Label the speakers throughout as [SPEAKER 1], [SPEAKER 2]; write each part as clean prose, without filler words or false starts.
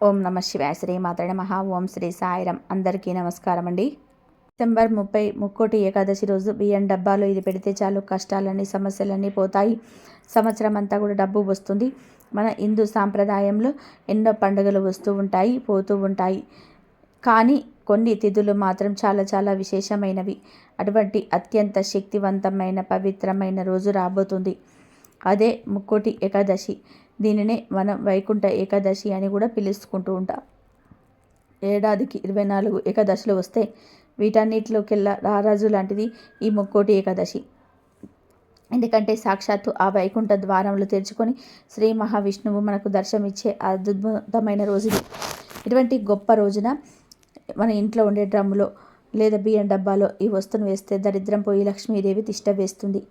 [SPEAKER 1] ఓం నమ శివాయ. శ్రీ మాత్రే నమః. ఓం శ్రీ సాయిరం. అందరికీ నమస్కారం అండి. డిసెంబర్ 30 ముక్కోటి ఏకాదశి రోజు బియ్యం డబ్బాలో ఇది పెడితే చాలు కష్టాలన్నీ సమస్యలన్నీ పోతాయి. సంవత్సరం అంతా కూడా డబ్బు వస్తుంది. మన హిందూ సాంప్రదాయంలో ఎన్నో పండుగలు వస్తూ ఉంటాయి, పోతూ ఉంటాయి. కానీ కొన్ని తిథులు మాత్రం చాలా చాలా విశేషమైనవి. అటువంటి అత్యంత శక్తివంతమైన పవిత్రమైన రోజు రాబోతుంది. అదే ముక్కోటి ఏకాదశి. దీనినే మనం వైకుంఠ ఏకాదశి అని కూడా పిలుచుకుంటూ ఉంటాం. ఏడాదికి 24 ఏకాదశులు వస్తే వీటన్నిటిలోకెల్లా రారాజు లాంటిది ఈ ముక్కోటి ఏకాదశి. ఎందుకంటే సాక్షాత్తు ఆ వైకుంఠ ద్వారములు తెరుచుకొని శ్రీ మహావిష్ణువు మనకు దర్శనమిచ్చే అద్భుతమైన రోజు ఇది. ఇటువంటి గొప్ప రోజున మన ఇంట్లో ఉండే డ్రమ్ములో లేదా బియ్యం డబ్బాలో ఈ వస్తువును వేస్తే దరిద్రం పోయి లక్ష్మీదేవి తిష్ట వేస్తుంది.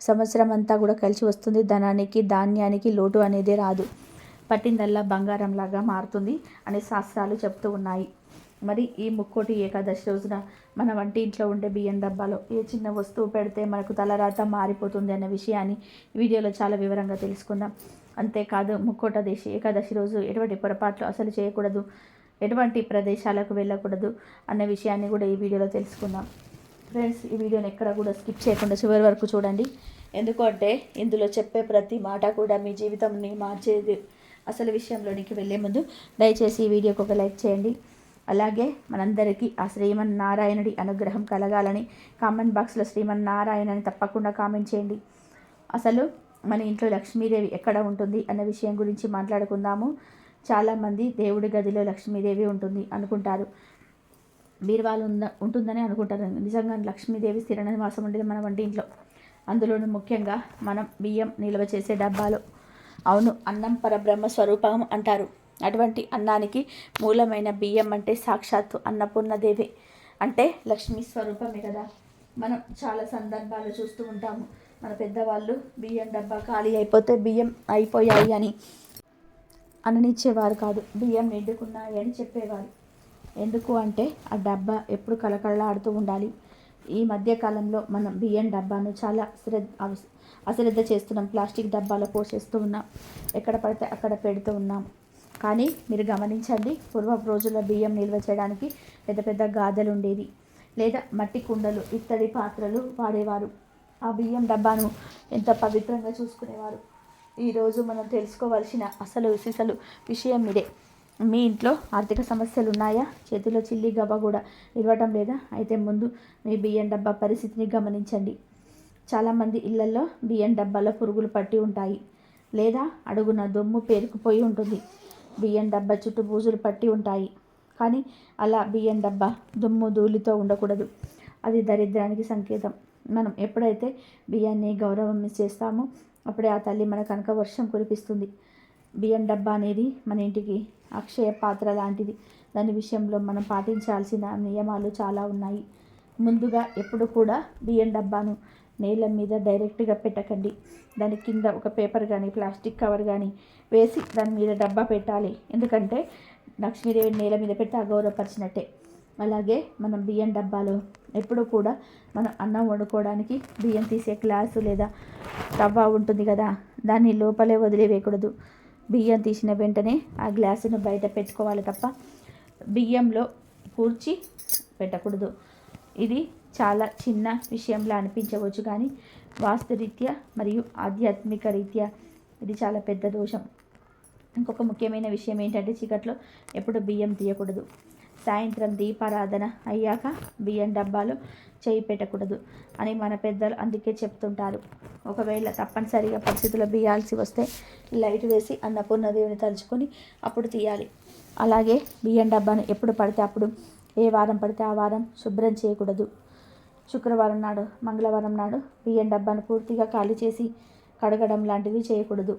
[SPEAKER 1] సంవత్సరం అంతా కూడా కలిసి వస్తుంది. ధనానికి ధాన్యానికి లోటు అనేది రాదు. పట్టిందల్లా బంగారంలాగా మారుతుంది అనే శాస్త్రాలు చెప్తూ ఉన్నాయి. మరి ఈ ముక్కోటి ఏకాదశి రోజున మన వంటింట్లో ఉండే బియ్యం డబ్బాలో ఏ చిన్న వస్తువు పెడితే మనకు తలరాత మారిపోతుంది అనే విషయాన్ని వీడియోలో చాలా వివరంగా తెలుసుకుందాం. అంతేకాదు ఏకాదశి రోజు ఎటువంటి పొరపాట్లు అసలు చేయకూడదు, ఎటువంటి ప్రదేశాలకు వెళ్ళకూడదు అన్న విషయాన్ని కూడా ఈ వీడియోలో తెలుసుకుందాం. ఫ్రెండ్స్, ఈ వీడియోని ఎక్కడ కూడా స్కిప్ చేయకుండా చివరి వరకు చూడండి. ఎందుకంటే ఇందులో చెప్పే ప్రతి మాట కూడా మీ జీవితంని మార్చేది. అసలు విషయంలోనికి వెళ్ళే ముందు దయచేసి ఈ వీడియోకి ఒక లైక్ చేయండి. అలాగే మనందరికీ ఆ శ్రీమన్నారాయణుడి అనుగ్రహం కలగాలని కామెంట్ బాక్స్లో శ్రీమన్నారాయణ అని తప్పకుండా కామెంట్ చేయండి. అసలు మన ఇంట్లో లక్ష్మీదేవి ఎక్కడ ఉంటుంది అన్న విషయం గురించి మాట్లాడుకుందాము. చాలామంది దేవుడి గదిలో లక్ష్మీదేవి ఉంటుంది అనుకుంటారు, బీరువాలు ఉంటుందని అనుకుంటారు. నిజంగా లక్ష్మీదేవి స్థిర నివాసం ఉండేది మన వంటింట్లో. అందులోనూ ముఖ్యంగా మనం బియ్యం నిల్వ చేసే డబ్బాలో. అవును, అన్నం పరబ్రహ్మ స్వరూపం అంటారు. అటువంటి అన్నానికి మూలమైన బియ్యం అంటే సాక్షాత్తు అన్నపూర్ణదేవి అంటే లక్ష్మీ స్వరూపమే కదా. మనం చాలా సందర్భాలు చూస్తూ ఉంటాము. మన పెద్దవాళ్ళు బియ్యం డబ్బా ఖాళీ అయిపోతే బియ్యం అయిపోయాయి అని అననిచ్చేవారు కాదు, బియ్యం నిండుకున్నాయి అని చెప్పేవారు. ఎందుకు అంటే ఆ డబ్బా ఎప్పుడు కలకలలాడుతూ ఉండాలి. ఈ మధ్యకాలంలో మనం బియ్యం డబ్బాను చాలా అశ్రద్ధ చేస్తున్నాం. ప్లాస్టిక్ డబ్బాలో పోసేస్తూ ఉన్నాం, ఎక్కడ పడితే అక్కడ పెడుతూ ఉన్నాం. కానీ మీరు గమనించండి, పూర్వపు రోజుల్లో బియ్యం నిల్వ చేయడానికి పెద్ద పెద్ద గాదెలు ఉండేది, లేదా మట్టి కుండలు, ఇత్తడి పాత్రలు వాడేవారు. ఆ బియ్యం డబ్బాను ఎంత పవిత్రంగా చూసుకునేవారు. ఈరోజు మనం తెలుసుకోవాల్సిన అసలు విషయం ఇదే. మీ ఇంట్లో ఆర్థిక సమస్యలు ఉన్నాయా? చేతిలో చిల్లి గవ్వ కూడా ఇవ్వటం లేదా? అయితే ముందు మీ బియ్యం డబ్బా పరిస్థితిని గమనించండి. చాలామంది ఇళ్లలో బియ్యం డబ్బాలో పురుగులు పట్టి ఉంటాయి, లేదా అడుగున దుమ్ము పేరుకుపోయి ఉంటుంది. బియ్యం డబ్బా చుట్టూ బూజులు పట్టి ఉంటాయి. కానీ అలా బియ్యం డబ్బా దుమ్ము ధూళితో ఉండకూడదు. అది దరిద్రానికి సంకేతం. మనం ఎప్పుడైతే బియ్యాన్ని గౌరవం చేస్తామో అప్పుడే ఆ తల్లి మన కనుక వర్షం కురిపిస్తుంది. బియ్యం డబ్బా అనేది మన ఇంటికి అక్షయ పాత్ర లాంటిది. దాని విషయంలో మనం పాటించాల్సిన నియమాలు చాలా ఉన్నాయి. ముందుగా ఎప్పుడు కూడా బియ్యం డబ్బాను నేల మీద డైరెక్ట్గా పెట్టకండి. దాని కింద ఒక పేపర్ కానీ ప్లాస్టిక్ కవర్ కానీ వేసి దాని మీద డబ్బా పెట్టాలి. ఎందుకంటే లక్ష్మీదేవి నేల మీద పెట్టి అగౌరవపరిచినట్టే. అలాగే మనం బియ్యం డబ్బాలో ఎప్పుడు కూడా మనం అన్నం వండుకోవడానికి బియ్యం తీసే గ్లాసు లేదా రవ్వ ఉంటుంది కదా, దాన్ని లోపలే వదిలివేయకూడదు. బియ్యం తీసిన వెంటనే ఆ గ్లాసును బయట పెట్టుకోవాలి తప్ప బియ్యంలో కూర్చి పెట్టకూడదు. ఇది చాలా చిన్న విషయంలా అనిపించవచ్చు, కానీ వాస్తురీత్యా మరియు ఆధ్యాత్మిక రీత్యా ఇది చాలా పెద్ద దోషం. ఇంకొక ముఖ్యమైన విషయం ఏంటంటే చీకట్లో ఎప్పుడు బియ్యం తీయకూడదు. సాయంత్రం దీపారాధన అయ్యాక బియ్యం డబ్బాలో చేయి పెట్టకూడదు అని మన పెద్దలు అందుకే చెప్తుంటారు. ఒకవేళ తప్పనిసరిగా పరిస్థితుల్లో బియ్యాల్సి వస్తే లైట్ వేసి అన్నపూర్ణదేవిని తలుచుకొని అప్పుడు తీయాలి. అలాగే బియ్యం డబ్బాను ఎప్పుడు పడితే అప్పుడు, ఏ వారం పడితే ఆ వారం శుభ్రం చేయకూడదు. శుక్రవారం నాడు, మంగళవారం నాడు బియ్యం డబ్బాను పూర్తిగా ఖాళీ చేసి కడగడం లాంటివి చేయకూడదు.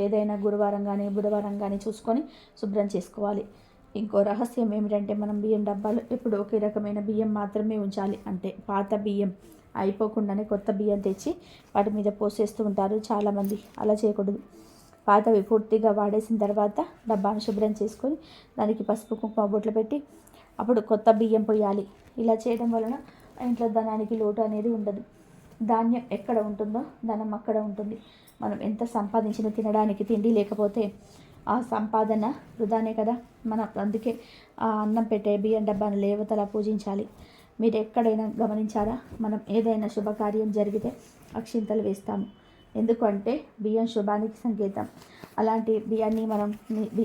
[SPEAKER 1] ఏదైనా గురువారం కానీ బుధవారం కానీ చూసుకొని శుభ్రం చేసుకోవాలి. ఇంకో రహస్యం ఏమిటంటే మనం బియ్యం డబ్బాలో ఎప్పుడు ఒకే రకమైన బియ్యం మాత్రమే ఉంచాలి. అంటే పాత బియ్యం అయిపోకుండానే కొత్త బియ్యం తెచ్చి వాటి మీద పోసేస్తూ ఉంటారు చాలామంది. అలా చేయకూడదు. పాతవి పూర్తిగా వాడేసిన తర్వాత డబ్బాను శుభ్రం చేసుకొని దానికి పసుపు కుంకుమ బొట్లు పెట్టి అప్పుడు కొత్త బియ్యం పోయాలి. ఇలా చేయడం వలన ఇంట్లో ధనానికి లోటు అనేది ఉండదు. ధాన్యం ఎక్కడ ఉంటుందో ధనం అక్కడ ఉంటుంది. మనం ఎంత సంపాదించినా తినడానికి తిండి లేకపోతే ఆ సంపాదన వృధానే కదా. మనం అందుకే ఆ అన్నం పెట్టే బియ్యం డబ్బాను లేవతలా పూజించాలి. మీరు ఎక్కడైనా గమనించారా? మనం ఏదైనా శుభకార్యం జరిగితే అక్షింతలు వేస్తాము. ఎందుకంటే బియ్యం శుభానికి సంకేతం. అలాంటి బియ్యాన్ని మనం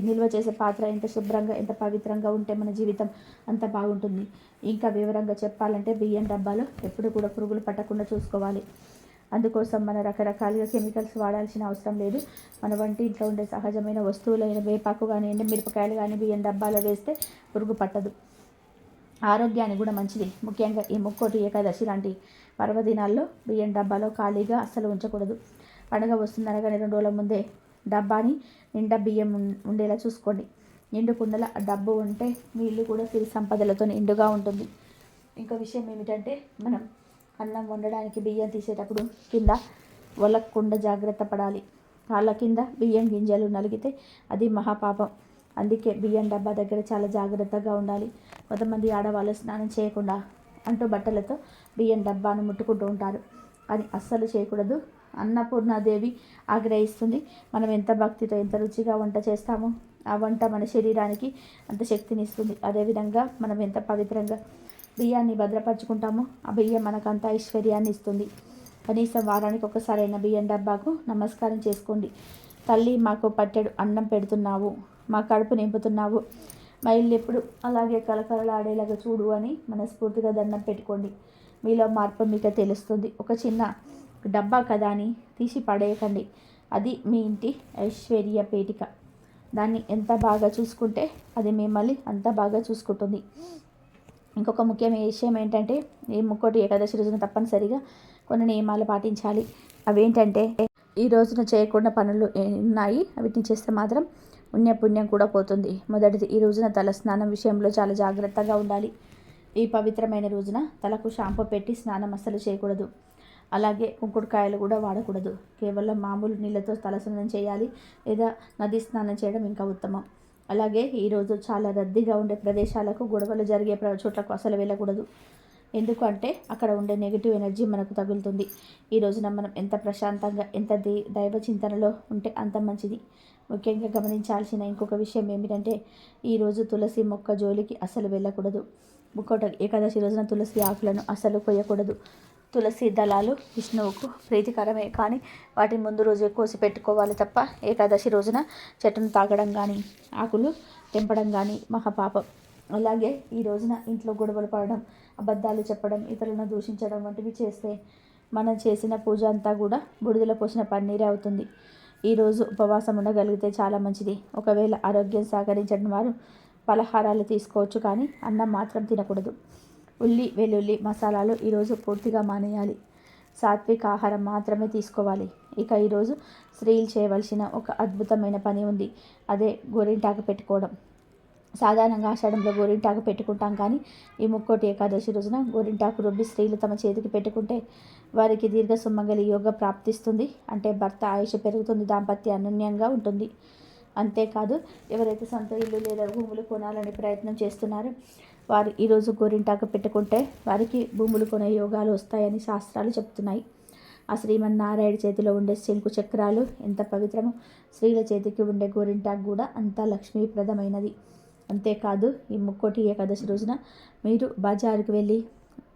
[SPEAKER 1] నిల్వ చేసే పాత్ర ఎంత శుభ్రంగా, ఎంత పవిత్రంగా ఉంటే మన జీవితం అంత బాగుంటుంది. ఇంకా వివరంగా చెప్పాలంటే బియ్యం డబ్బాలో ఎప్పుడు కూడా పురుగులు పట్టకుండా చూసుకోవాలి. అందుకోసం మన రకరకాలుగా కెమికల్స్ వాడాల్సిన అవసరం లేదు. మన వంటింట్లో ఉండే సహజమైన వస్తువులైన వేపాకు కానీ, ఎండుమిరపకాయలు కానీ బియ్యం డబ్బాలో వేస్తే పురుగు పట్టదు. ఆరోగ్యానికి కూడా మంచిది. ముఖ్యంగా ఈ ముక్కోటి ఏకాదశి లాంటి పర్వదినాల్లో బియ్యం డబ్బాలో ఖాళీగా అస్సలు ఉంచకూడదు. పండుగ వస్తుందనగానే 2 రోజుల ముందే డబ్బాని నిండా బియ్యం ఉండేలా చూసుకోండి. నిండు కుండల డబ్బు ఉంటే మీ ఇల్లు కూడా సిరి సంపదలతో నిండుగా ఉంటుంది. ఇంకో విషయం ఏమిటంటే, మనం అన్నం వండడానికి బియ్యం తీసేటప్పుడు కింద ఒలక్కుండా జాగ్రత్త పడాలి. కాళ్ళ కింద బియ్యం గింజలు నలిగితే అది మహాపాపం. అందుకే బియ్యం డబ్బా దగ్గర చాలా జాగ్రత్తగా ఉండాలి. కొంతమంది ఆడవాళ్ళు స్నానం చేయకుండా అంటూ బట్టలతో బియ్యం డబ్బాను ముట్టుకుంటూ ఉంటారు. అది అస్సలు చేయకూడదు. అన్నపూర్ణాదేవి ఆగ్రహిస్తుంది. మనం ఎంత భక్తితో, ఎంత రుచిగా వంట చేస్తామో ఆ వంట మన శరీరానికి అంత శక్తిని ఇస్తుంది. అదేవిధంగా మనం ఎంత పవిత్రంగా బియ్యాన్ని భద్రపరుచుకుంటామో ఆ బియ్యం మనకు అంత ఐశ్వర్యాన్ని ఇస్తుంది. కనీసం వారానికి ఒకసారైనా బియ్యం డబ్బాకు నమస్కారం చేసుకోండి. తల్లి, మాకు పట్టెడు అన్నం పెడుతున్నావు, మా కడుపు నింపుతున్నావు, మా ఇల్లు ఎప్పుడు అలాగే కలకలలాడేలాగా చూడు అని మనస్ఫూర్తిగా దండం పెట్టుకోండి. మీలో మార్పు మీకు తెలుస్తుంది. ఒక చిన్న డబ్బా కదా అని తీసి పడేయకండి. అది మీ ఇంటి ఐశ్వర్య పేటిక. దాన్ని ఎంత బాగా చూసుకుంటే అది మిమ్మల్ని అంత బాగా చూసుకుంటుంది. ఇంకొక ముఖ్యమైన విషయం ఏంటంటే, ఈ ముక్కోటి ఏకాదశి రోజున తప్పనిసరిగా కొన్ని నియమాలు పాటించాలి. అవేంటంటే, ఈ రోజున చేయకుండా పనులు ఉన్నాయి, వీటిని చేస్తే మాత్రం పుణ్యం కూడా పోతుంది. మొదటిది, ఈ రోజున తల స్నానం విషయంలో చాలా జాగ్రత్తగా ఉండాలి. ఈ పవిత్రమైన రోజున తలకు షాంపూ పెట్టి స్నానం అస్సలు చేయకూడదు. అలాగే కుంకుడుకాయలు కూడా వాడకూడదు. కేవలం మామూలు నీళ్ళతో తల స్నానం చేయాలి, లేదా నది స్నానం చేయడం ఇంకా ఉత్తమం. అలాగే ఈరోజు చాలా రద్దీగా ఉండే ప్రదేశాలకు, గొడవలు జరిగే చోట్లకు అసలు వెళ్ళకూడదు. ఎందుకంటే అక్కడ ఉండే నెగిటివ్ ఎనర్జీ మనకు తగులుతుంది. ఈ రోజున మనం ఎంత ప్రశాంతంగా, ఎంత దైవ చింతనలో ఉంటే అంత మంచిది. ముఖ్యంగా గమనించాల్సిన ఇంకొక విషయం ఏమిటంటే, ఈరోజు తులసి మొక్క జోలికి అసలు వెళ్ళకూడదు. ముక్కోటి ఏకాదశి రోజున తులసి ఆకులను అసలు కొయ్యకూడదు. తులసి దళాలు విష్ణువుకు ప్రీతికరమే, కానీ వాటిని ముందు రోజే కోసి పెట్టుకోవాలి తప్ప ఏకాదశి రోజున చెట్టును తాగడం కానీ, ఆకులు తెంపడం కానీ మహాపాపం. అలాగే ఈ రోజున ఇంట్లో గొడవలు పడడం, అబద్ధాలు చెప్పడం, ఇతరులను దూషించడం వంటివి చేస్తే మనం చేసిన పూజ అంతా కూడా బుడిదలో పోసిన పన్నీరే అవుతుంది. ఈరోజు ఉపవాసం ఉండగలిగితే చాలా మంచిది. ఒకవేళ ఆరోగ్యం సహకరించడం వారు పలహారాలు తీసుకోవచ్చు, కానీ అన్నం మాత్రం తినకూడదు. ఉల్లి, వెల్లుల్లి, మసాలాలు ఈరోజు పూర్తిగా మానేయాలి. సాత్విక ఆహారం మాత్రమే తీసుకోవాలి. ఇక ఈరోజు స్త్రీలు చేయవలసిన ఒక అద్భుతమైన పని ఉంది. అదే గోరింటాకు పెట్టుకోవడం. సాధారణంగా ఆషాఢంలో గోరింటాకు పెట్టుకుంటాం, కానీ ఈ ముక్కోటి ఏకాదశి రోజున గోరింటాకు రుబ్బి స్త్రీలు తమ చేతికి పెట్టుకుంటే వారికి దీర్ఘ సుమంగళి యోగ ప్రాప్తిస్తుంది. అంటే భర్త ఆయుష్ పెరుగుతుంది, దాంపత్య అనన్యంగా ఉంటుంది. అంతేకాదు, ఎవరైతే సొంత ఇల్లు లేదా భూములు కొనాలని ప్రయత్నం చేస్తున్నారో వారు ఈరోజు గోరింటాకు పెట్టుకుంటే వారికి భూములు కొనే యోగాలు వస్తాయని శాస్త్రాలు చెప్తున్నాయి. ఆ శ్రీమన్నారాయణ చేతిలో ఉండే శంకు చక్రాలు ఎంత పవిత్రమో, స్త్రీల చేతికి ఉండే గోరింటాకు కూడా అంత లక్ష్మీప్రదమైనది. అంతేకాదు, ఈ ముక్కోటి ఏకాదశి రోజున మీరు బజారుకు వెళ్ళి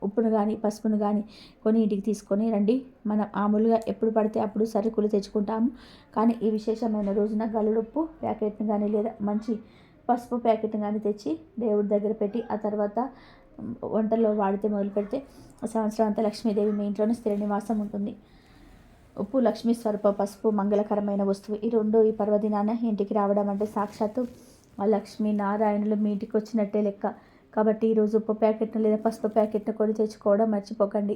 [SPEAKER 1] ఉప్పును కానీ, పసుపును కానీ కొని ఇంటికి తీసుకొని రండి. మనం మామూలుగా ఎప్పుడు పడితే అప్పుడు సరుకులు తెచ్చుకుంటాము, కానీ ఈ విశేషమైన రోజున గల్లుడుప్పు ప్యాకెట్ను కానీ, లేదా మంచి పసుపు ప్యాకెట్ను కానీ తెచ్చి దేవుడి దగ్గర పెట్టి ఆ తర్వాత వంటల్లో వాడితే మొదలు పెడితే సంవత్సరం అంతా లక్ష్మీదేవి మీ ఇంట్లోనే స్థిర నివాసం ఉంటుంది. ఉప్పు లక్ష్మీ స్వరూపం, పసుపు మంగళకరమైన వస్తువు. ఈ పర్వదినాన ఇంటికి రావడం అంటే సాక్షాత్తు ఆ లక్ష్మీ నారాయణులు మీ ఇంటికి వచ్చినట్టే లెక్క. కాబట్టి ఈరోజు ఉప్పు ప్యాకెట్ను లేదా పసుపు ప్యాకెట్ను కొని తెచ్చుకోవడం మర్చిపోకండి.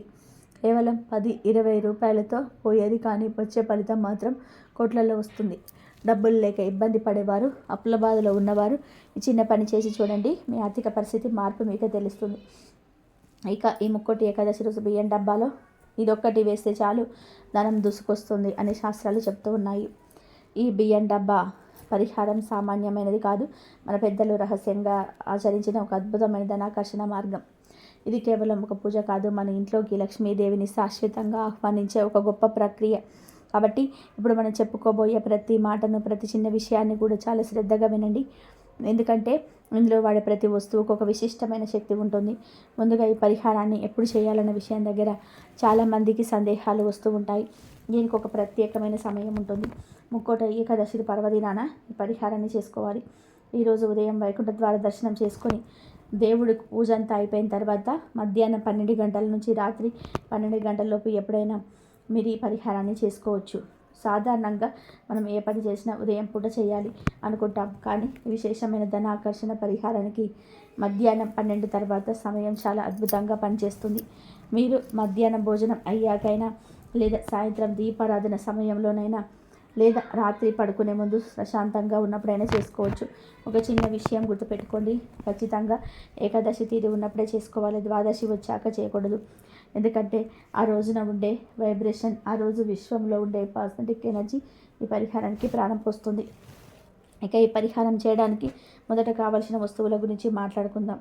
[SPEAKER 1] కేవలం 10-20 రూపాయలతో పోయేది, కానీ వచ్చే ఫలితం మాత్రం కోట్లలో వస్తుంది. డబ్బులు లేక ఇబ్బంది పడేవారు, అప్పుల బాధలో ఉన్నవారు ఈ చిన్న పని చేసి చూడండి. మీ ఆర్థిక పరిస్థితి మార్పు మీకే తెలుస్తుంది. ఇక ఈ ముక్కోటి ఏకాదశి రోజు బియ్యం డబ్బాలో ఇదొక్కటి వేస్తే చాలు ధనం దూసుకొస్తుంది అని శాస్త్రాలు చెప్తూ ఉన్నాయి. ఈ బియ్యం డబ్బా పరిహారం సామాన్యమైనది కాదు. మన పెద్దలు రహస్యంగా ఆచరించిన ఒక అద్భుతమైన ధనాకర్షణ మార్గం. ఇది కేవలం ఒక పూజ కాదు, మన ఇంట్లోకి లక్ష్మీదేవిని శాశ్వతంగా ఆహ్వానించే ఒక గొప్ప ప్రక్రియ. కాబట్టి ఇప్పుడు మనం చెప్పుకోబోయే ప్రతి మాటను, ప్రతి చిన్న విషయాన్ని కూడా చాలా శ్రద్ధగా వినండి. ఎందుకంటే ఇందులో వాడే ప్రతి వస్తువుకు ఒక విశిష్టమైన శక్తి ఉంటుంది. ముందుగా ఈ పరిహారాన్ని ఎప్పుడు చేయాలన్న విషయం దగ్గర చాలామందికి సందేహాలు వస్తూ ఉంటాయి. దీనికి ఒక ప్రత్యేకమైన సమయం ఉంటుంది. ముక్కోట ఏకాదశి పర్వదినాన ఈ పరిహారాన్ని చేసుకోవాలి. ఈరోజు ఉదయం వైకుంఠ ద్వార దర్శనం చేసుకొని దేవుడికి పూజ అంతా అయిపోయిన తర్వాత మధ్యాహ్నం 12 గంటల నుంచి రాత్రి 12 గంటలలోపు ఎప్పుడైనా మీరు ఈ పరిహారాన్ని చేసుకోవచ్చు. సాధారణంగా మనం ఏ పని చేసినా ఉదయం పూట చేయాలి అనుకుంటాం, కానీ విశేషమైన ధన ఆకర్షణ పరిహారానికి మధ్యాహ్నం 12 తర్వాత సమయం చాలా అద్భుతంగా పనిచేస్తుంది. మీరు మధ్యాహ్నం భోజనం అయ్యాకైనా, లేదా సాయంత్రం దీపారాధన సమయంలోనైనా, లేదా రాత్రి పడుకునే ముందు ప్రశాంతంగా ఉన్నప్పుడైనా చేసుకోవచ్చు. ఒక చిన్న విషయం గుర్తుపెట్టుకోండి, ఖచ్చితంగా ఏకాదశి తీరి ఉన్నప్పుడే చేసుకోవాలి, ద్వాదశి వచ్చాక చేయకూడదు. ఎందుకంటే ఆ రోజున ఉండే వైబ్రేషన్, ఆ రోజు విశ్వంలో ఉండే పాజిటివ్ ఎనర్జీ ఈ పరిహారానికి ప్రాణం పోస్తుంది. ఇక ఈ పరిహారం చేయడానికి మొదట కావలసిన వస్తువుల గురించి మాట్లాడుకుందాం.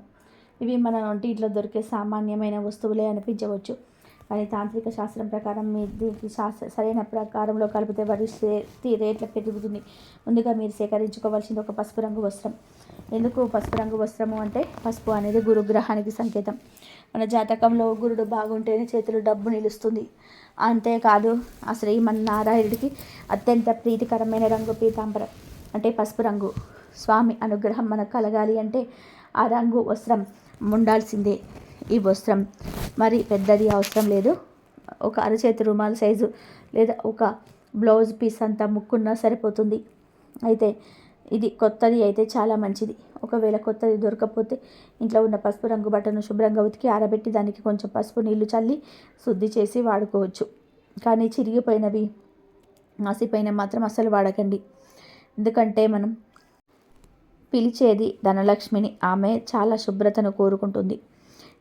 [SPEAKER 1] ఇవి మన వంటింట్లో దొరికే సామాన్యమైన వస్తువులే అనిపించవచ్చు, కానీ తాంత్రిక శాస్త్రం ప్రకారం మీ దీనికి సరైన ప్రకారంలో కలిపితే వారి రేట్ల పెరుగుతుంది. ముందుగా మీరు సేకరించుకోవాల్సింది ఒక పసుపు రంగు వస్త్రం. ఎందుకు పసుపు రంగు వస్త్రము అంటే, పసుపు అనేది గురుగ్రహానికి సంకేతం. మన జాతకంలో గురుడు బాగుంటేనే చేతులు డబ్బు నిలుస్తుంది. అంతేకాదు ఆ శ్రీమన్నారాయణుడికి అత్యంత ప్రీతికరమైన రంగు పీతాంబరం అంటే పసుపు రంగు. స్వామి అనుగ్రహం మనకు కలగాలి అంటే ఆ రంగు వస్త్రం ఉండాల్సిందే. ఈ వస్త్రం మరి పెద్దది అవసరం లేదు. ఒక అరచేతి రుమాల్ సైజు లేదా ఒక బ్లౌజ్ పీస్ అంతా ముక్కున్నా సరిపోతుంది. అయితే ఇది కొత్తది అయితే చాలా మంచిది. ఒకవేళ కొత్తది దొరకకపోతే ఇంట్లో ఉన్న పసుపు రంగు బట్టను శుభ్రంగా ఉతికి ఆరబెట్టి దానికి కొంచెం పసుపు నీళ్లు చల్లి శుద్ధి చేసి వాడుకోవచ్చు. కానీ చిరిగిపోయినవి, మాసిపోయిన మాత్రం అస్సలు వాడకండి. ఎందుకంటే మనం పిలిచేది ధనలక్ష్మిని, ఆమె చాలా శుభ్రతను కోరుకుంటుంది.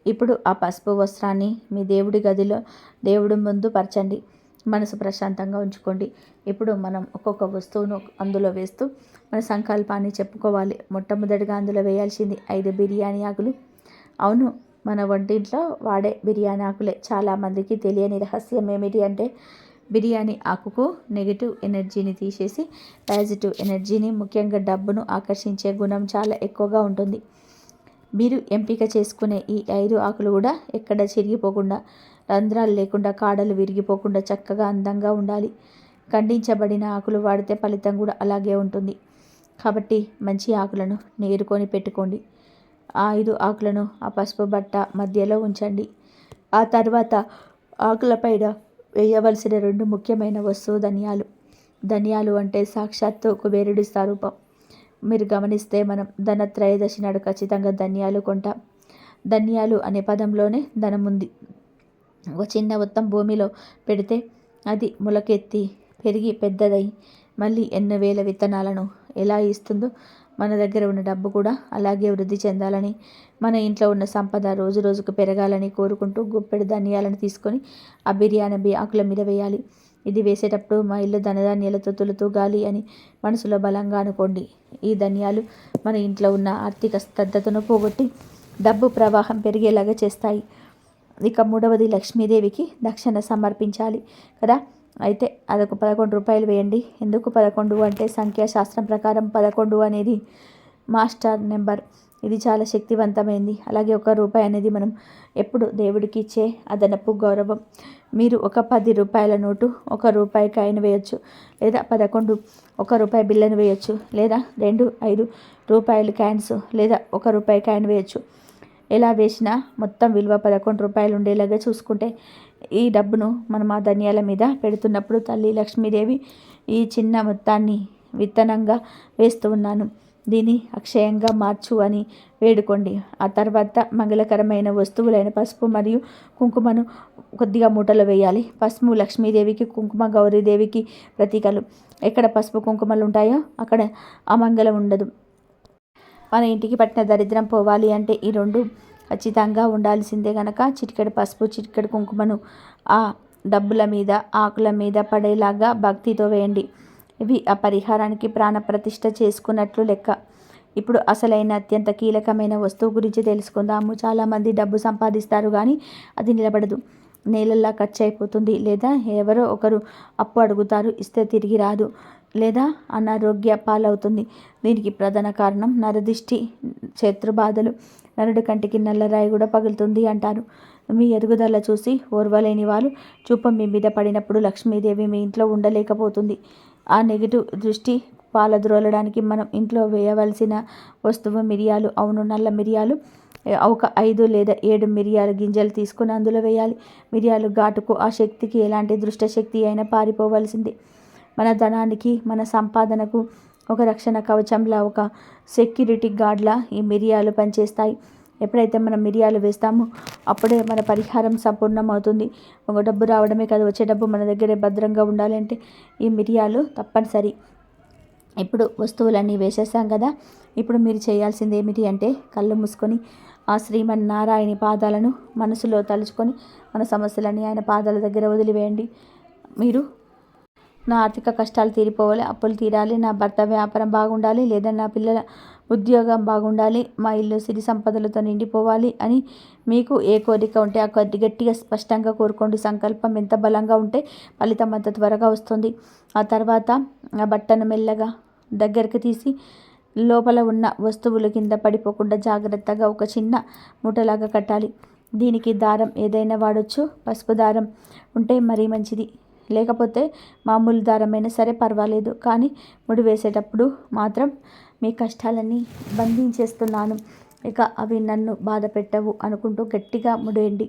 [SPEAKER 1] ఇప్పుడు ఆ పసుపు వస్త్రాన్ని మీ దేవుడి గదిలో దేవుడి ముందు పరచండి. మనసు ప్రశాంతంగా ఉంచుకోండి. ఇప్పుడు మనం ఒక్కొక్క వస్తువును అందులో వేస్తూ మన సంకల్పాన్ని చెప్పుకోవాలి. మొట్టమొదటిగా అందులో వేయాల్సింది 5 బిర్యానీ ఆకులు. అవును, మన వంటింట్లో వాడే బిర్యానీ ఆకులే. చాలామందికి తెలియని రహస్యం ఏమిటి అంటే, బిర్యానీ ఆకుకు నెగిటివ్ ఎనర్జీని తీసేసి పాజిటివ్ ఎనర్జీని, ముఖ్యంగా డబ్బును ఆకర్షించే గుణం చాలా ఎక్కువగా ఉంటుంది. మీరు ఎంపిక చేసుకునే ఈ 5 ఆకులు కూడా ఎక్కడ చిరిగిపోకుండా, రంధ్రాలు లేకుండా, కాడలు విరిగిపోకుండా చక్కగా అందంగా ఉండాలి. ఖండించబడిన ఆకులు వాడితే ఫలితం కూడా అలాగే ఉంటుంది. కాబట్టి మంచి ఆకులను నేరుకొని పెట్టుకోండి. ఆ 5 ఆకులను ఆ పసుపు బట్ట మధ్యలో ఉంచండి. ఆ తర్వాత ఆకులపైన వేయవలసిన 2 ముఖ్యమైన వస్తువు ధనియాలు. ధనియాలు అంటే సాక్షాత్తు కుబేరుడి స్వరూపం. మీరు గమనిస్తే మనం ధనత్రయోదశి నాడు ఖచ్చితంగా ధనియాలు కొంటాం. ధనియాలు అనే పదంలోనే ధనం ఉంది. ఒక చిన్న మొత్తం భూమిలో పెడితే అది మొలకెత్తి పెరిగి పెద్దదై మళ్ళీ ఎన్నో వేల విత్తనాలను ఎలా ఇస్తుందో, మన దగ్గర ఉన్న డబ్బు కూడా అలాగే వృద్ధి చెందాలని, మన ఇంట్లో ఉన్న సంపద రోజు రోజుకు పెరగాలని కోరుకుంటూ గుప్పెడు ధనియాలను తీసుకొని ఆ బిర్యానీ ఆకుల మీద వేయాలి. ఇది వేసేటప్పుడు మా ఇల్లు ధనధాన్యాలతో తులుతూగాలి అని మనసులో బలంగా అనుకోండి. ఈ ధనియాలు మన ఇంట్లో ఉన్న ఆర్థిక స్తబ్దతను పోగొట్టి డబ్బు ప్రవాహం పెరిగేలాగా చేస్తాయి. ఇక మూడవది లక్ష్మీదేవికి దక్షిణ సమర్పించాలి కదా. అయితే అదొక 11 రూపాయలు వేయండి. ఎందుకు 11 అంటే, సంఖ్యాశాస్త్రం ప్రకారం 11 అనేది మాస్టర్ నెంబర్. ఇది చాలా శక్తివంతమైంది. అలాగే 1 రూపాయి అనేది మనం ఎప్పుడు దేవుడికి ఇచ్చే అదనపు గౌరవం. మీరు ఒక 10 రూపాయల నోటు, 1 రూపాయి కాయిన్ వేయొచ్చు, లేదా 11 1 రూపాయి బిల్లను వేయొచ్చు, లేదా 2 5 రూపాయల కాయిన్స్, లేదా 1 రూపాయి కాయిన్ వేయొచ్చు. ఎలా వేసినా మొత్తం విలువ 11 రూపాయలు ఉండేలాగా చూసుకుంటే, ఈ డబ్బును మనం ఆ ధనియాల మీద పెడుతున్నప్పుడు తల్లి లక్ష్మీదేవి ఈ చిన్న మొత్తాన్ని విత్తనంగా వేస్తూ ఉన్నాను, దీన్ని అక్షయంగా మార్చు అని వేడుకోండి. ఆ తర్వాత మంగళకరమైన వస్తువులైన పసుపు మరియు కుంకుమను కొద్దిగా మూటలో వేయాలి. పసుపు లక్ష్మీదేవికి, కుంకుమ గౌరీదేవికి ప్రతీకలు. ఎక్కడ పసుపు కుంకుమలు ఉంటాయో అక్కడ అమంగళం ఉండదు. మన ఇంటికి పట్టిన దరిద్రం పోవాలి అంటే ఈ 2 ఖచ్చితంగా ఉండాల్సిందే. గనక చిటికెడు పసుపు, చిటికెడు కుంకుమను ఆ డబ్బుల మీద, ఆకుల మీద పడేలాగా భక్తితో వేయండి. ఇవి ఆ పరిహారానికి ప్రాణప్రతిష్ఠ చేసుకున్నట్లు లెక్క. ఇప్పుడు అసలైన అత్యంత కీలకమైన వస్తువు గురించి తెలుసుకుందాము. చాలామంది డబ్బు సంపాదిస్తారు కానీ అది నిలబడదు. నేలల్లా ఖర్చు అయిపోతుంది, లేదా ఎవరో ఒకరు అప్పు అడుగుతారు, ఇస్తే తిరిగి రాదు, లేదా అనారోగ్య పాలవుతుంది. దీనికి ప్రధాన కారణం నరదిష్టి, శత్రుబాధలు. నరుడి కంటికి నల్లరాయి కూడా పగులుతుంది అంటారు. మీ ఎదుగుదల చూసి ఓర్వలేని వాళ్ళు చూపు మీ మీద పడినప్పుడు లక్ష్మీదేవి మీ ఇంట్లో ఉండలేకపోతుంది. ఆ నెగిటివ్ దృష్టి పాలద్రోలడానికి మనం ఇంట్లో వేయవలసిన వస్తువు మిరియాలు. అవును, నల్ల మిరియాలు. ఒక 5 లేదా 7 మిరియాల గింజలు తీసుకుని అందులో వేయాలి. మిరియాలు ఘాటుకు ఆ శక్తికి ఎలాంటి దుష్ట శక్తి అయినా పారిపోవలసింది. మన ధనానికి, మన సంపాదనకు ఒక రక్షణ కవచంలా, ఒక సెక్యూరిటీ గార్డ్లా ఈ మిరియాలు పనిచేస్తాయి. ఎప్పుడైతే మనం మిరియాలు వేస్తామో అప్పుడే మన పరిహారం సంపూర్ణమవుతుంది. ఒక డబ్బు రావడమే కాదు, వచ్చే డబ్బు మన దగ్గరే భద్రంగా ఉండాలంటే ఈ మిరియాలు తప్పనిసరి. ఇప్పుడు వస్తువులన్నీ వేసేసాం కదా. ఇప్పుడు మీరు చేయాల్సింది ఏమిటి అంటే కళ్ళు మూసుకొని ఆ శ్రీమన్నారాయణ పాదాలను మనసులో తలుచుకొని మన సమస్యలన్నీ ఆయన పాదాల దగ్గర వదిలివేయండి. మీరు నా ఆర్థిక కష్టాలు తీరిపోవాలి, అప్పులు తీరాలి, నా భర్త వ్యాపారం బాగుండాలి, లేదా నా పిల్లల ఉద్యోగం బాగుండాలి, మా ఇల్లు సిరి సంపదలతో నిండిపోవాలి అని మీకు ఏ కోరిక ఉంటే ఆ గట్టిగా స్పష్టంగా కోరుకోండి. సంకల్పం ఎంత బలంగా ఉంటే ఫలితం అంత త్వరగా వస్తుంది. ఆ తర్వాత ఆ బట్టను మెల్లగా దగ్గరికి తీసి లోపల ఉన్న వస్తువులు కింద పడిపోకుండా జాగ్రత్తగా ఒక చిన్న మూటలాగా కట్టాలి. దీనికి దారం ఏదైనా వాడొచ్చు. పసుపు దారం ఉంటే మరీ మంచిది, లేకపోతే మామూలు దారమైనా సరే పర్వాలేదు. కానీ ముడి వేసేటప్పుడు మాత్రం మీ కష్టాలన్నీ బంధించేస్తున్నాను, ఇక అవి నన్ను బాధ పెట్టవు అనుకుంటూ గట్టిగా ముడేయండి.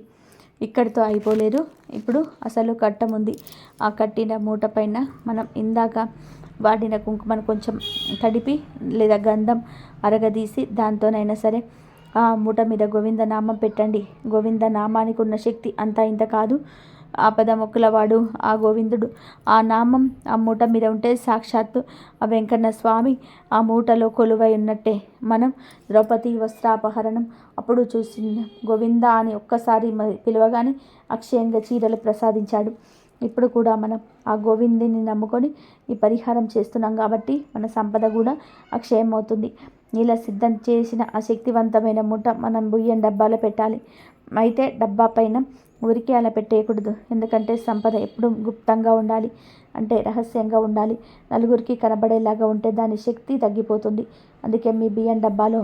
[SPEAKER 1] ఇక్కడితో అయిపోలేదు. ఇప్పుడు అసలు కట్టముంది. ఆ కట్టిన మూట పైన మనం ఇందాక వాడిన కుంకుమను కొంచెం తడిపి లేదా గంధం అరగదీసి దాంతోనైనా సరే ఆ మూట మీద గోవిందనామం పెట్టండి. గోవిందనామానికి ఉన్న శక్తి అంతా ఇంత కాదు. ఆపద మొక్కులవాడు ఆ గోవిందుడు. ఆ నామం ఆ మూట మీద ఉంటే సాక్షాత్తు ఆ వెంకన్న స్వామి ఆ మూటలో కొలువై ఉన్నట్టే. మనం ద్రౌపది వస్త్రాపహరణం అప్పుడు చూసి గోవింద అని ఒక్కసారి పిలవగానే అక్షయంగా చీరలు ప్రసాదించాడు. ఇప్పుడు కూడా మనం ఆ గోవిందుని నమ్ముకొని ఈ పరిహారం చేస్తున్నాం కాబట్టి మన సంపద కూడా అక్షయం అవుతుంది. ఇలా సిద్ధం చేసిన ఆ శక్తివంతమైన మూట మనం బియ్యం డబ్బాలో పెట్టాలి. అయితే డబ్బా పైన ఊరికే అలా పెట్టేయకూడదు. ఎందుకంటే సంపద ఎప్పుడు గుప్తంగా ఉండాలి, అంటే రహస్యంగా ఉండాలి. నలుగురికి కనబడేలాగా ఉంటే దాని శక్తి తగ్గిపోతుంది. అందుకే మీ బియ్యం డబ్బాలో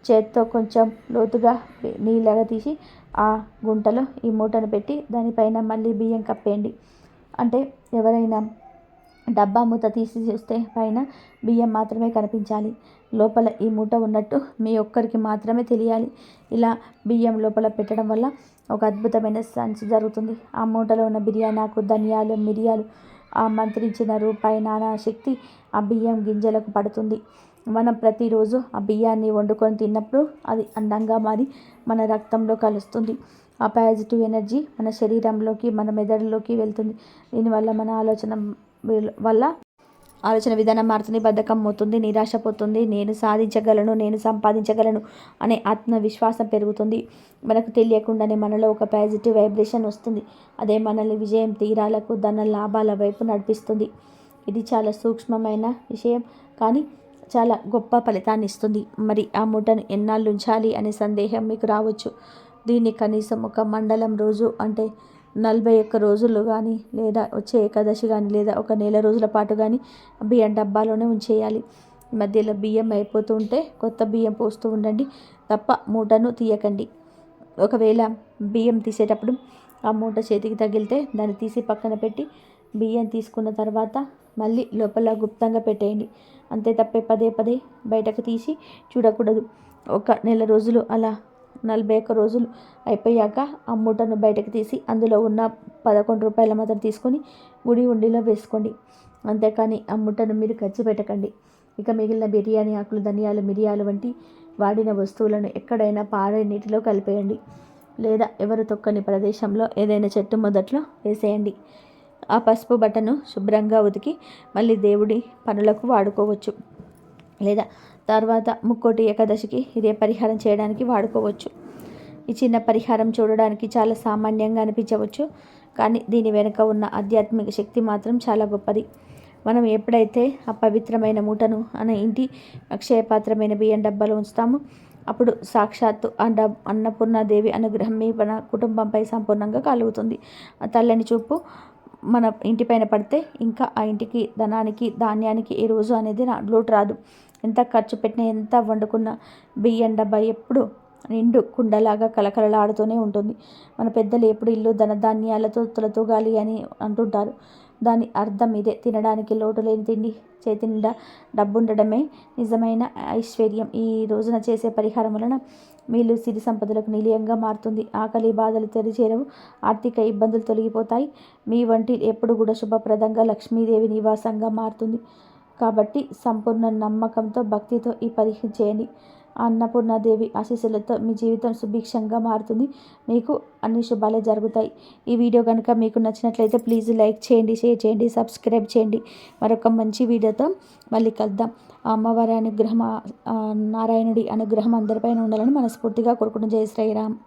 [SPEAKER 1] చేత్తో కొంచెం లోతుగా నీళ్ళగా తీసి ఆ గుంటలో ఈ మూటను పెట్టి దానిపైన మళ్ళీ బియ్యం కప్పేయండి. అంటే ఎవరైనా డబ్బా మూత తీసి చూస్తే పైన బియ్యం మాత్రమే కనిపించాలి, లోపల ఈ మూట ఉన్నట్టు మీ ఒక్కరికి మాత్రమే తెలియాలి. ఇలా బియ్యం లోపల పెట్టడం వల్ల ఒక అద్భుతమైన సైన్స్ జరుగుతుంది. ఆ మూటలో ఉన్న బిర్యానాకు, ధనియాలు, మిరియాలు, ఆ మంత్రించిన రూపాయి నానా శక్తి ఆ బియ్యం గింజలకు పడుతుంది. మనం ప్రతిరోజు ఆ బియ్యాన్ని వండుకొని తిన్నప్పుడు అది అందంగా మారి మన రక్తంలో కలుస్తుంది. ఆ పాజిటివ్ ఎనర్జీ మన శరీరంలోకి, మన మెదడులోకి వెళ్తుంది. దీనివల్ల మన ఆలోచన విధానం మారుతుంది, బద్ధకం పోతుంది, నిరాశ పోతుంది, నేను సాధించగలను, నేను సంపాదించగలను అనే ఆత్మవిశ్వాసం పెరుగుతుంది. మనకు తెలియకుండానే మనలో ఒక పాజిటివ్ వైబ్రేషన్ వస్తుంది. అదే మనల్ని విజయం, తీరాలకు, ధన లాభాల వైపు నడిపిస్తుంది. ఇది చాలా సూక్ష్మమైన విషయం, కానీ చాలా గొప్ప ఫలితాన్ని ఇస్తుంది. మరి ఆ మూటను ఎన్నాళ్ళు ఉంచాలి అనే సందేహం మీకు రావచ్చు. దీన్ని కనీసం ఒక మండలం రోజు, అంటే 41 రోజులు కానీ, లేదా వచ్చే ఏకాదశి కానీ, లేదా ఒక నెల రోజుల పాటు కానీ బియ్యం డబ్బాలోనే ఉంచేయాలి. మధ్యలో బియ్యం అయిపోతూ ఉంటే కొత్త బియ్యం పోస్తూ ఉండండి తప్ప మూటను తీయకండి. ఒకవేళ బియ్యం తీసేటప్పుడు ఆ మూట చేతికి తగిలితే దాన్ని తీసి పక్కన పెట్టి బియ్యం తీసుకున్న తర్వాత మళ్ళీ లోపల గుప్తంగా పెట్టేయండి. అంతే తప్పే పదే పదే బయటకు తీసి చూడకూడదు. ఒక నెల రోజులు అలా 41 రోజులు అయిపోయాక ఆ మూటను బయటకు తీసి అందులో ఉన్న 11 రూపాయల మాత్రం తీసుకొని గుడి ఉండిలో వేసుకోండి. అంతేకాని ఆ మూటను మీరు ఖర్చు పెట్టకండి. ఇక మిగిలిన బిర్యానీ ఆకులు, ధనియాలు, మిరియాలు వంటి వాడిన వస్తువులను ఎక్కడైనా పారే నీటిలో కలిపేయండి, లేదా ఎవరు తొక్కని ప్రదేశంలో ఏదైనా చెట్టు మొదట్లో వేసేయండి. ఆ పసుపు బట్టను శుభ్రంగా ఉతికి మళ్ళీ దేవుడి పనులకు వాడుకోవచ్చు, లేదా తర్వాత ముక్కోటి ఏకాదశికి ఇదే పరిహారం చేయడానికి వాడుకోవచ్చు. ఈ చిన్న పరిహారం చూడడానికి చాలా సామాన్యంగా అనిపించవచ్చు, కానీ దీని వెనుక ఉన్న ఆధ్యాత్మిక శక్తి మాత్రం చాలా గొప్పది. మనం ఎప్పుడైతే ఆ పవిత్రమైన మూటను మన ఇంటి అక్షయపాత్రమైన బియ్యం డబ్బాలో ఉంచుతామో అప్పుడు సాక్షాత్తు అన్నపూర్ణాదేవి అనుగ్రహం మీ మన కుటుంబంపై సంపూర్ణంగా కలుగుతుంది. తల్లని చూపు మన ఇంటిపైన పడితే ఇంకా ఆ ఇంటికి ధనానికి ధాన్యానికి ఏ రోజు అనేది లోటు రాదు. ఎంత ఖర్చు పెట్టినా ఎంత వండుకున్నా బియ్యం డబ్బా ఎప్పుడు నిండు కుండలాగా కలకలలాడుతూనే ఉంటుంది. మన పెద్దలు ఎప్పుడు ఇల్లు ధనధాన్యాలతో తులతూగాలి అని అంటుంటారు. దాని అర్థం ఇదే. తినడానికి లోటు లేని తిండి, చేతి నిండా డబ్బుండడమే నిజమైన ఐశ్వర్యం. ఈ రోజున చేసే పరిహారం వలన మీలు సిరి సంపదలకు నిలయంగా మారుతుంది. ఆకలి బాధలు తెరిచేరవు, ఆర్థిక ఇబ్బందులు తొలగిపోతాయి. మీ వంటి ఎప్పుడు కూడా శుభప్రదంగా లక్ష్మీదేవి నివాసంగా మారుతుంది. కాబట్టి సంపూర్ణ నమ్మకంతో భక్తితో ఈ పరిహారం చేయండి. అన్నపూర్ణాదేవి ఆశీస్సులతో మీ జీవితం సుభిక్షంగా మారుతుంది. మీకు అన్ని శుభాలే జరుగుతాయి. ఈ వీడియో కనుక మీకు నచ్చినట్లయితే ప్లీజ్ లైక్ చేయండి, షేర్ చేయండి, సబ్స్క్రైబ్ చేయండి. మరొక మంచి వీడియోతో మళ్ళీ కలుద్దాం. ఆ అమ్మవారి అనుగ్రహం, నారాయణుడి అనుగ్రహం అందరిపైన ఉండాలని మనస్ఫూర్తిగా కోరుకుంటున్నాను. జై శ్రీరామ్.